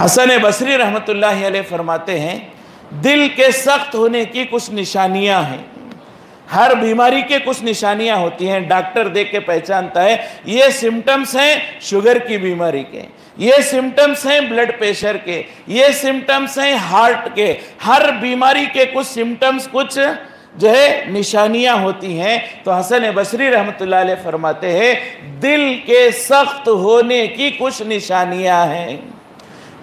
हसन बसरी रहमतुल्लाहि अलैह फरमाते हैं, दिल के सख्त होने की कुछ निशानियां हैं। हर बीमारी के कुछ निशानियां होती हैं, डॉक्टर देख के पहचानता है ये सिम्टम्स हैं शुगर की बीमारी के, ये सिम्टम्स हैं ब्लड प्रेशर के, ये सिम्टम्स हैं हार्ट के। हर बीमारी के कुछ सिम्टम्स, कुछ जो है निशानियां होती हैं। तो हसन बसरी रहमतुल्लाह अलैह फरमाते हैं, दिल के सख्त होने की कुछ निशानियां हैं।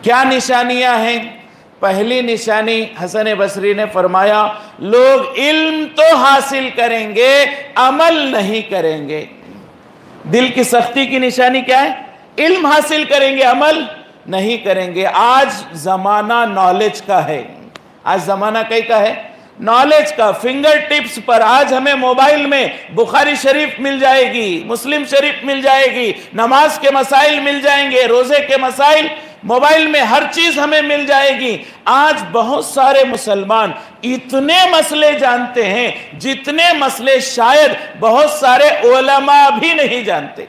क्या निशानियां हैं? पहली निशानी हसन बसरी ने फरमाया, लोग इल्म तो हासिल करेंगे, अमल नहीं करेंगे। दिल की सख्ती की निशानी क्या है? इल्म हासिल करेंगे, अमल नहीं करेंगे। आज जमाना नॉलेज का है। आज जमाना कई का है? नॉलेज का। फिंगर टिप्स पर आज हमें मोबाइल में बुखारी शरीफ मिल जाएगी, मुस्लिम शरीफ मिल जाएगी, नमाज के मसाइल मिल जाएंगे, रोजे के मसाइल, मोबाइल में हर चीज हमें मिल जाएगी। आज बहुत सारे मुसलमान इतने मसले जानते हैं जितने मसले शायद बहुत सारे उलमा भी नहीं जानते।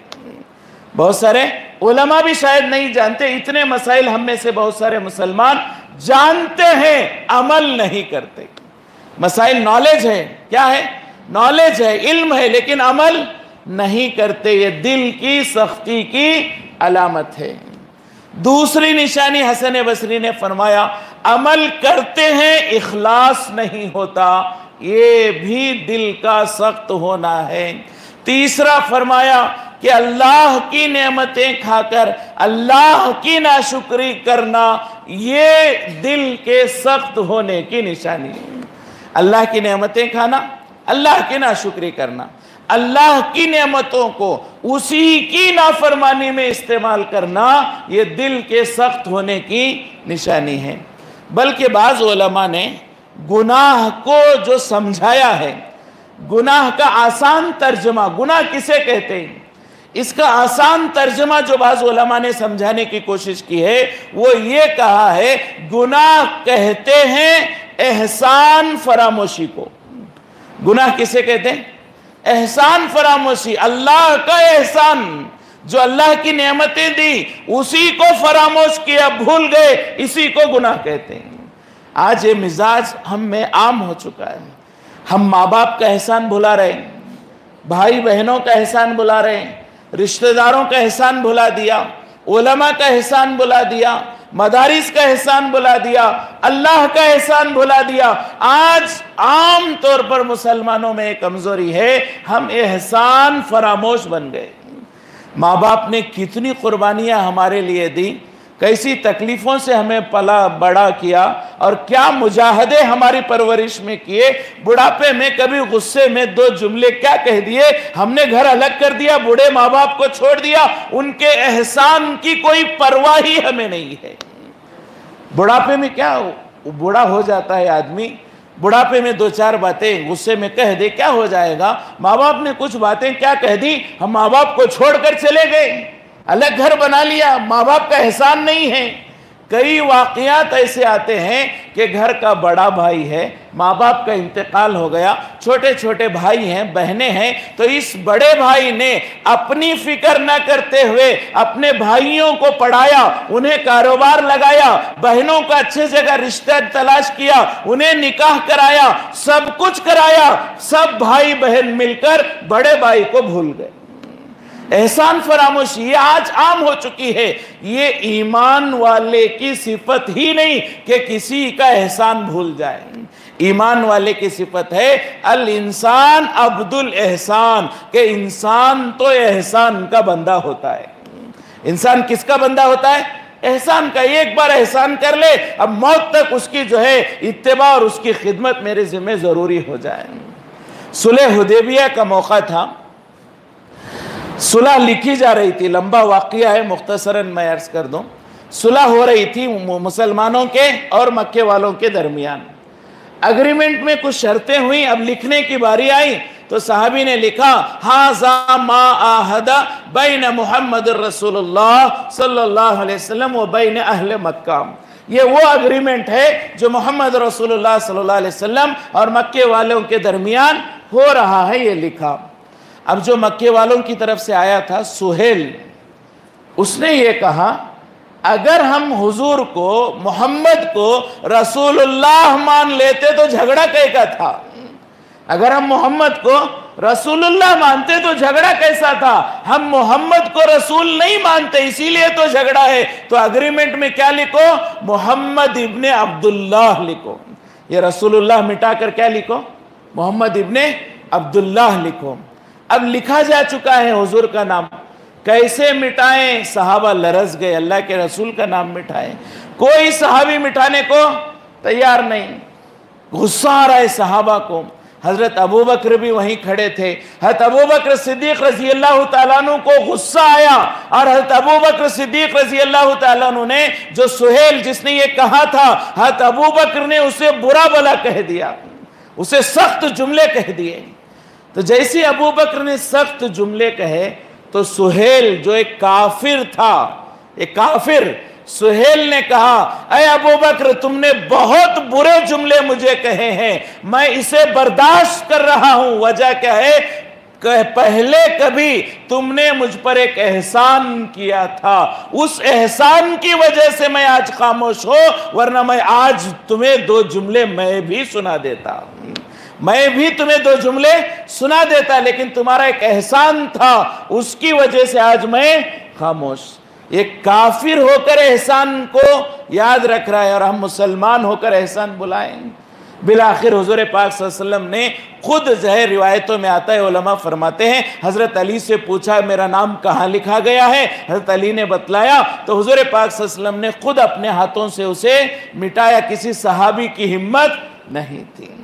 बहुत सारे उलमा भी शायद नहीं जानते। इतने मसाइल हम में से बहुत सारे मुसलमान जानते हैं, अमल नहीं करते। मसाइल नॉलेज है, क्या है? नॉलेज है, इल्म है, लेकिन अमल नहीं करते। ये दिल की सख्ती की अलामत है। दूसरी निशानी हसन बसरी ने फरमाया, अमल करते हैं इखलास नहीं होता, ये भी दिल का सख्त होना है। तीसरा फरमाया कि अल्लाह की नेमतें खाकर अल्लाह की नाशुक्री करना, ये दिल के सख्त होने की निशानी है। अल्लाह की नेमतें खाना, अल्लाह की नाशुक्री करना, अल्लाह की नेमतों को उसी की नाफरमानी में इस्तेमाल करना, ये दिल के सख्त होने की निशानी है। बल्कि बाज़ उलमा ने गुनाह को जो समझाया है, गुनाह का आसान तर्जमा, गुनाह किसे कहते हैं, इसका आसान तर्जमा जो बाज़ उलमा ने समझाने की कोशिश की है, वो ये कहा है, गुनाह कहते हैं एहसान फरामोशी को। गुनाह किसे कहते हैं? एहसान फरामोशी, अल्लाह का एहसान, जो अल्लाह की नेमतें दी उसी को फरामोश किया, भूल गए, इसी को गुनाह कहते हैं। आज ये मिजाज हम में आम हो चुका है। हम माँ बाप का एहसान भुला रहे हैं, भाई बहनों का एहसान भुला रहे हैं, रिश्तेदारों का एहसान भुला दिया, उलमा का एहसान भुला दिया, मदारिस का एहसान भुला दिया, अल्लाह का एहसान भुला दिया। आज आम तौर पर मुसलमानों में एक कमजोरी है, हम एहसान फरामोश बन गए। माँ बाप ने कितनी कुर्बानियां हमारे लिए दी, कैसी तकलीफों से हमें पला बड़ा किया, और क्या मुजाहदे हमारी परवरिश में किए। बुढ़ापे में कभी गुस्से में दो जुमले क्या कह दिए, हमने घर अलग कर दिया, बूढ़े माँ बाप को छोड़ दिया, उनके एहसान की कोई परवाह ही हमें नहीं है। बुढ़ापे में क्या, बूढ़ा हो जाता है आदमी, बुढ़ापे में दो चार बातें गुस्से में कह दे, क्या हो जाएगा। माँ बाप ने कुछ बातें क्या कह दी, हम माँ बाप को छोड़कर चले गए, अलग घर बना लिया, माँ बाप का एहसान नहीं है। कई वाक़यात ऐसे आते हैं कि घर का बड़ा भाई है, माँ बाप का इंतकाल हो गया, छोटे छोटे भाई हैं, बहनें हैं, तो इस बड़े भाई ने अपनी फिक्र न करते हुए अपने भाइयों को पढ़ाया, उन्हें कारोबार लगाया, बहनों का अच्छे जगह रिश्ता तलाश किया, उन्हें निकाह कराया, सब कुछ कराया। सब भाई बहन मिलकर बड़े भाई को भूल गए। एहसान फरामोशी ये आज आम हो चुकी है। ये ईमान वाले की सिफत ही नहीं कि किसी का एहसान भूल जाए। ईमान वाले की सिफत है अल इंसान अब्दुल एहसान, के इंसान तो एहसान का बंदा होता है। इंसान किसका बंदा होता है? एहसान का। एक बार एहसान कर ले, अब मौत तक उसकी जो है इत्तिबा और उसकी खिदमत मेरे जिम्मे जरूरी हो जाए। सुलह हुदैबिया का मौका था, सुलह लिखी जा रही थी, लंबा वाक़या है, मुख्तसरन मैं अर्ज कर दूं। सुलह हो रही थी मुसलमानों के और मक्के वालों के दरमियान। अग्रीमेंट में कुछ शर्तें हुई, अब लिखने की बारी आई तो साहबी ने लिखा, हाज़ा मा आहदा बैन मुहम्मद रसूलुल्लाह सल्लल्लाहु अलैहि वसल्लम व बैन अहले मक्का। ये वो अग्रीमेंट है जो मोहम्मद रसूलुल्लाह सल्लल्लाहु अलैहि वसल्लम और मक्के वालों के दरमियान हो रहा है, ये लिखा। अब जो मक्के वालों की तरफ से आया था सुहेल, उसने ये कहा अगर हम हुजूर को, मोहम्मद को रसूलुल्लाह मान लेते तो झगड़ा कैसा था? अगर हम मोहम्मद को रसूलुल्लाह मानते तो झगड़ा कैसा था? हम मोहम्मद को रसूल नहीं मानते, इसीलिए तो झगड़ा है। तो अग्रीमेंट में क्या लिखो? मोहम्मद इब्ने अब्दुल्लाह लिखो। ये रसूलुल्लाह मिटाकर क्या लिखो? मोहम्मद इब्ने अब्दुल्लाह लिखो। अब लिखा जा चुका है हुजूर का नाम, कैसे मिटाएं? सहाबा लरज गए, अल्लाह के रसूल का नाम मिटाएं। कोई सहाबी मिटाने को तैयार नहीं, गुस्सा आ रहा है सहाबा को। हजरत अबू बकर भी वहीं खड़े थे। हजरत अबू बकर सिद्दीक रजी अल्लाह तआला अन्हु को गुस्सा आया, और हजरत अबू बकर सिद्दीक रजी अल्लाह तआला अन्हु ने, जो सुहेल जिसने ये कहा था, हजरत अबू बकर ने उसे बुरा भला कह दिया, उसे सख्त जुमले कह दिए। तो जैसे अबू बकर ने सख्त जुमले कहे तो सुहेल जो एक काफिर था, एक काफिर, सुहेल ने कहा, अय अबू बकर, तुमने बहुत बुरे जुमले मुझे कहे हैं, मैं इसे बर्दाश्त कर रहा हूं। वजह क्या है? पहले कभी तुमने मुझ पर एक एहसान किया था, उस एहसान की वजह से मैं आज खामोश हूं, वरना मैं आज तुम्हें दो जुमले मैं भी सुना देता, मैं भी तुम्हें दो जुमले सुना देता, लेकिन तुम्हारा एक एहसान था, उसकी वजह से आज मैं खामोश। एक काफिर होकर एहसान को याद रख रहा है, और हम मुसलमान होकर एहसान बुलाएं। बिलाखिर हुजूर पाक सल्लल्लाहु अलैहि वसल्लम ने खुद, जो है रिवायतों में आता है, उलमा फरमाते हैं, हजरत अली से पूछा मेरा नाम कहाँ लिखा गया है? हजरत अली ने बतलाया, तो हुजूर पाक सल्लल्लाहु अलैहि वसल्लम ने खुद अपने हाथों से उसे मिटाया, किसी सहाबी की हिम्मत नहीं थी।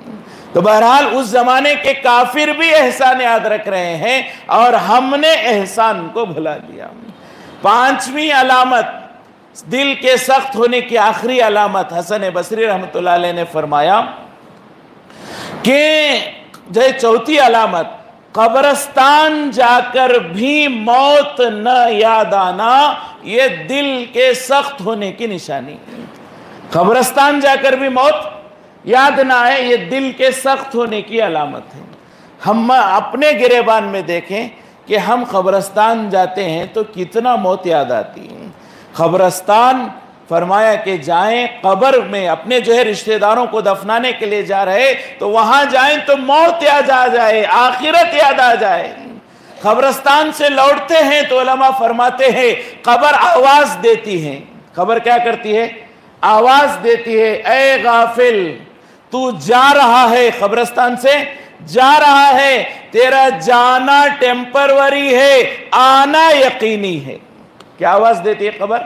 तो बहरहाल उस जमाने के काफिर भी एहसान याद रख रहे हैं, और हमने एहसान को भुला दिया। पांचवी अलामत, दिल के सख्त होने की आखिरी अलामत, हसन बसरी रहमतुल्लाह अलैह ने फरमाया कि जो चौथी अलामत, कब्रिस्तान जाकर भी मौत न याद आना, ये दिल के सख्त होने की निशानी। कब्रिस्तान जाकर भी मौत याद ना आए, ये दिल के सख्त होने की अलामत है। हम अपने गिरेबान में देखें कि हम कब्रिस्तान जाते हैं तो कितना मौत याद आती है। कब्रिस्तान फरमाया कि जाएं, कब्र में अपने जो है रिश्तेदारों को दफनाने के लिए जा रहे, तो वहां जाएं तो मौत याद आ जाए, आखिरत याद आ जाए। कब्रिस्तान से लौटते हैं तो उलमा फरमाते हैं कब्र आवाज देती है। कब्र क्या करती है? आवाज देती है, ए गाफिल, तू जा रहा है, कब्रिस्तान से जा रहा है, तेरा जाना टेम्परवरी है, आना यकीनी है। क्या आवाज देती है कब्र?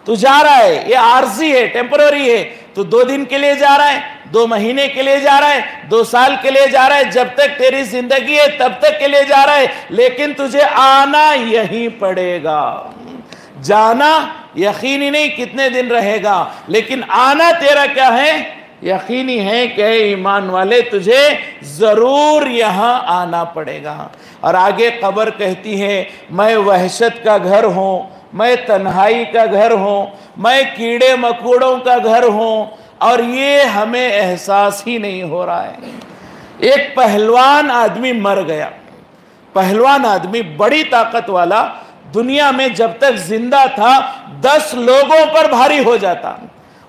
तू जा रहा है, ये आरजी है, टेम्परवरी है। तू 2 दिन के लिए जा रहा है, 2 महीने के लिए जा रहा है, 2 साल के लिए जा रहा है, जब तक तेरी जिंदगी है तब तक के लिए जा रहा है, लेकिन तुझे आना यहीं पड़ेगा। जाना यकीनी नहीं कितने दिन रहेगा, लेकिन आना तेरा क्या है? यकीनी है कि ईमान वाले तुझे जरूर यहां आना पड़ेगा। और आगे कब्र कहती है, मैं वहशत का घर हूं, मैं तन्हाई का घर हूं, मैं कीड़े मकोड़ों का घर हूं, और ये हमें एहसास ही नहीं हो रहा है। एक पहलवान आदमी मर गया, पहलवान आदमी बड़ी ताकत वाला, दुनिया में जब तक जिंदा था 10 लोगों पर भारी हो जाता,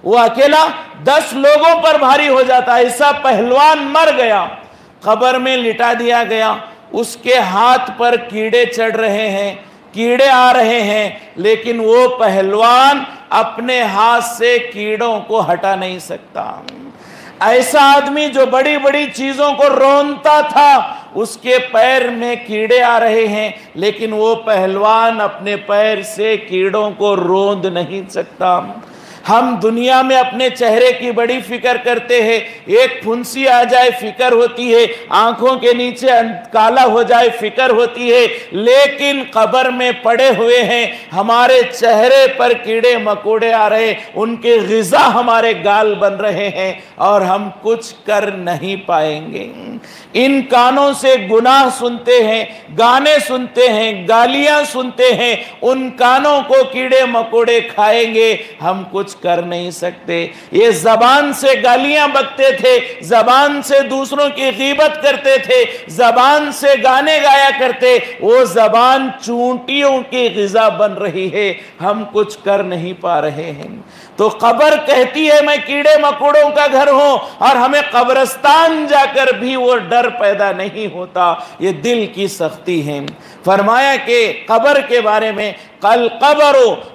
वो अकेला 10 लोगों पर भारी हो जाता। ऐसा पहलवान मर गया, कब्र में लिटा दिया गया, उसके हाथ पर कीड़े चढ़ रहे हैं, कीड़े आ रहे हैं, लेकिन वो पहलवान अपने हाथ से कीड़ों को हटा नहीं सकता। ऐसा आदमी जो बड़ी बड़ी चीजों को रोनता था, उसके पैर में कीड़े आ रहे हैं, लेकिन वो पहलवान अपने पैर से कीड़ों को रोंद नहीं सकता। हम दुनिया में अपने चेहरे की बड़ी फिक्र करते हैं, एक फुंसी आ जाए फिक्र होती है, आंखों के नीचे काला हो जाए फिक्र होती है, लेकिन कब्र में पड़े हुए हैं, हमारे चेहरे पर कीड़े मकोड़े आ रहे, उनके ग़िज़ा हमारे गाल बन रहे हैं, और हम कुछ कर नहीं पाएंगे। इन कानों से गुनाह सुनते हैं, गाने सुनते हैं, गालियां सुनते हैं, उन कानों को कीड़े मकोड़े खाएंगे, हम कुछ कुछ कर नहीं सकते। ये जबान से गालियां बकते थे, जबान से दूसरों की गीबत करते थे, जबान से गाने गाया करते, वो जबान चूंटियों की ग़िज़ा बन रही है, हम कुछ कर नहीं पा रहे हैं। तो कब्र कहती है मैं कीड़े मकोड़ों का घर हूं, और हमें कब्रिस्तान जाकर भी वो डर पैदा नहीं होता। ये दिल की सख्ती है। फरमाया कि कब्र के बारे में, कल कब्र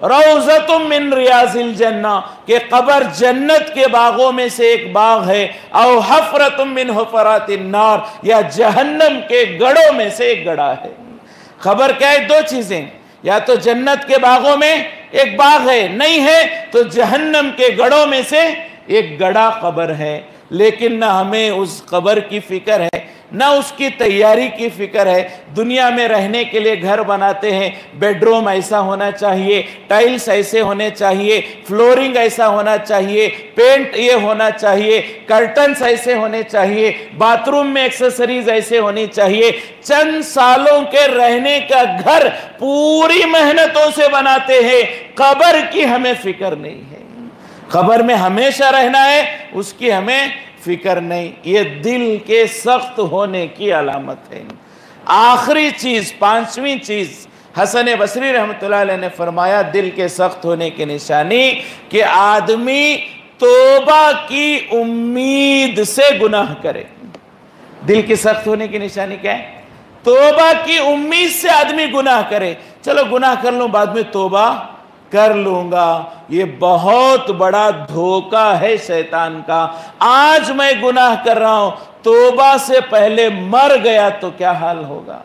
रौज़तुम मिन रियाज़िल जन्ना, कि कब्र जन्नत के बागों में से एक बाग है, औ हफ़रतुम मिन हुफ़रातिन नार, या जहन्नम के गढ़ों में से एक गड़ा है। खबर क्या है? दो चीजें, या तो जन्नत के बागों में एक बाग है, नहीं है तो जहन्नम के गढ़ों में से एक गड़ा कब्र है। लेकिन ना हमें उस कब्र की फिक्र है, ना उसकी तैयारी की फिक्र है। दुनिया में रहने के लिए घर बनाते हैं, बेडरूम ऐसा होना चाहिए, टाइल्स ऐसे होने चाहिए, फ्लोरिंग ऐसा होना चाहिए, पेंट ये होना चाहिए, कर्टन्स ऐसे होने चाहिए, बाथरूम में एक्सेसरीज ऐसे होनी चाहिए। चंद सालों के रहने का घर पूरी मेहनतों से बनाते हैं, कब्र की हमें फिक्र नहीं है। कब्र में हमेशा रहना है, उसकी हमें फिक्र नहीं। ये दिल के सख्त होने की अलामत है। आखिरी चीज, पांचवी चीज, हसन बसरी रहमतुल्लाह अलैह ने फरमाया दिल के सख्त होने की निशानी कि आदमी तौबा की उम्मीद से गुनाह करे। दिल के सख्त होने की निशानी क्या है? तौबा की उम्मीद से आदमी गुनाह करे। चलो गुनाह कर लूं, बाद में तौबा कर लूंगा। ये बहुत बड़ा धोखा है शैतान का। आज मैं गुनाह कर रहा हूं, तौबा से पहले मर गया तो क्या हाल होगा?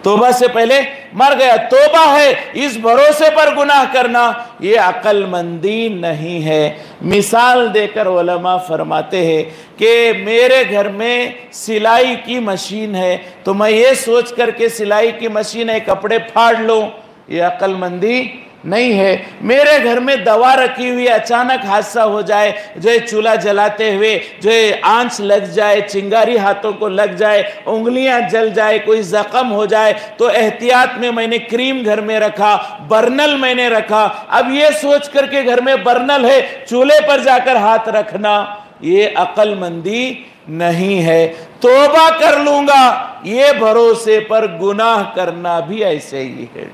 तौबा से पहले मर गया, तौबा है इस भरोसे पर गुनाह करना, ये अक्लमंदी नहीं है। मिसाल देकर उलमा फरमाते हैं कि मेरे घर में सिलाई की मशीन है, तो मैं ये सोच करके सिलाई की मशीन है कपड़े फाड़ लूं, ये अक्लमंदी नहीं है। मेरे घर में दवा रखी हुई, अचानक हादसा हो जाए, जो चूल्हा जलाते हुए जो आंच लग जाए, चिंगारी हाथों को लग जाए, उंगलियां जल जाए, कोई जख्म हो जाए, तो एहतियात में मैंने क्रीम घर में रखा, बर्नल मैंने रखा। अब ये सोच करके घर में बर्नल है, चूल्हे पर जाकर हाथ रखना, ये अक्लमंदी नहीं है। तौबा कर लूंगा, ये भरोसे पर गुनाह करना भी ऐसे ही है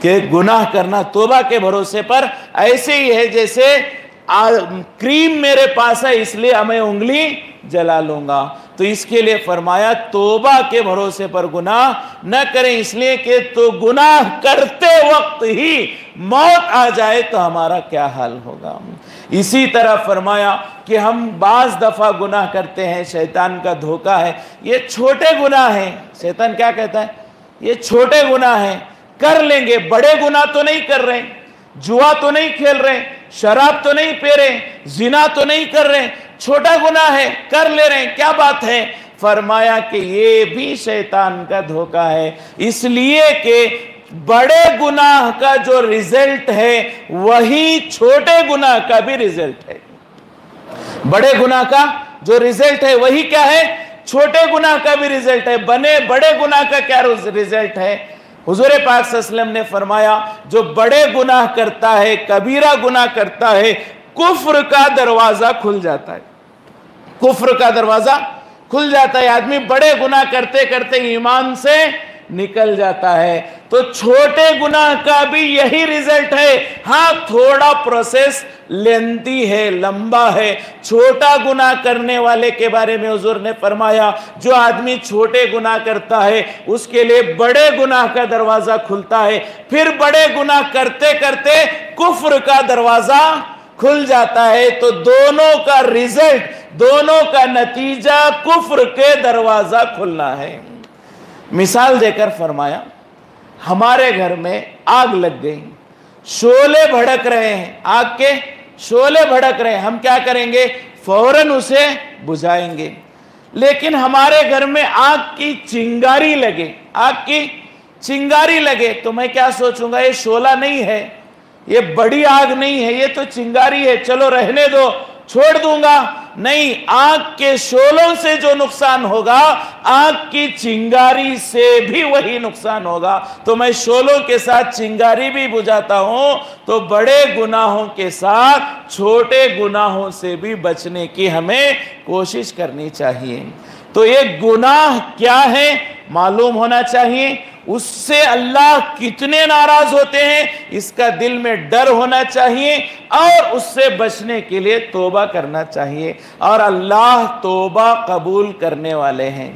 कि गुनाह करना तौबा के भरोसे पर ऐसे ही है जैसे क्रीम मेरे पास है इसलिए मैं उंगली जला लूंगा। तो इसके लिए फरमाया तौबा के भरोसे पर गुनाह न करें, इसलिए कि तो गुनाह करते वक्त ही मौत आ जाए तो हमारा क्या हाल होगा। इसी तरह फरमाया कि हम बाज दफा गुनाह करते हैं, शैतान का धोखा है, ये छोटे गुनाह हैं। शैतान क्या कहता है? ये छोटे गुनाह हैं, कर लेंगे, बड़े गुनाह तो नहीं कर रहे, जुआ तो नहीं खेल रहे, शराब तो नहीं पी रहे, जिना तो नहीं कर रहे, छोटा गुनाह है कर ले रहे हैं, क्या बात है? फरमाया कि ये भी शैतान का धोखा है, इसलिए कि बड़े गुनाह का जो रिजल्ट है वही छोटे गुनाह का भी रिजल्ट है। बड़े गुनाह का जो रिजल्ट है वही क्या है? छोटे गुनाह का भी रिजल्ट है। बड़े गुनाह का क्या रिजल्ट है? हुजूर पाक सल्लल्लाहु अलैहि वसल्लम ने फरमाया जो बड़े गुनाह करता है, कबीरा गुनाह करता है, कुफ्र का दरवाजा खुल जाता है। कुफ्र का दरवाजा खुल जाता है, आदमी बड़े गुनाह करते करते ईमान से निकल जाता है। तो छोटे गुनाह का भी यही रिजल्ट है। हाँ, थोड़ा प्रोसेस लेंथी है, लंबा है। छोटा गुनाह करने वाले के बारे में हुजूर ने फरमाया जो आदमी छोटे गुनाह करता है उसके लिए बड़े गुनाह का दरवाजा खुलता है, फिर बड़े गुनाह करते करते कुफ्र का दरवाजा खुल जाता है। तो दोनों का रिजल्ट, दोनों का नतीजा कुफ्र के दरवाजा खुलना है। मिसाल देकर फरमाया हमारे घर में आग लग गई, शोले भड़क रहे हैं, आग के शोले भड़क रहे हैं, हम क्या करेंगे? फौरन उसे बुझाएंगे। लेकिन हमारे घर में आग की चिंगारी लगे, आग की चिंगारी लगे, तो मैं क्या सोचूंगा? ये शोला नहीं है, ये बड़ी आग नहीं है, ये तो चिंगारी है, चलो रहने दो, छोड़ दूंगा, नहीं, आग के शोलों से जो नुकसान होगा, आग की चिंगारी से भी वही नुकसान होगा। तो मैं शोलों के साथ चिंगारी भी बुझाता हूं, तो बड़े गुनाहों के साथ छोटे गुनाहों से भी बचने की हमें कोशिश करनी चाहिए। तो ये गुनाह क्या है मालूम होना चाहिए, उससे अल्लाह कितने नाराज होते हैं इसका दिल में डर होना चाहिए, और उससे बचने के लिए तौबा करना चाहिए। और अल्लाह तौबा कबूल करने वाले हैं।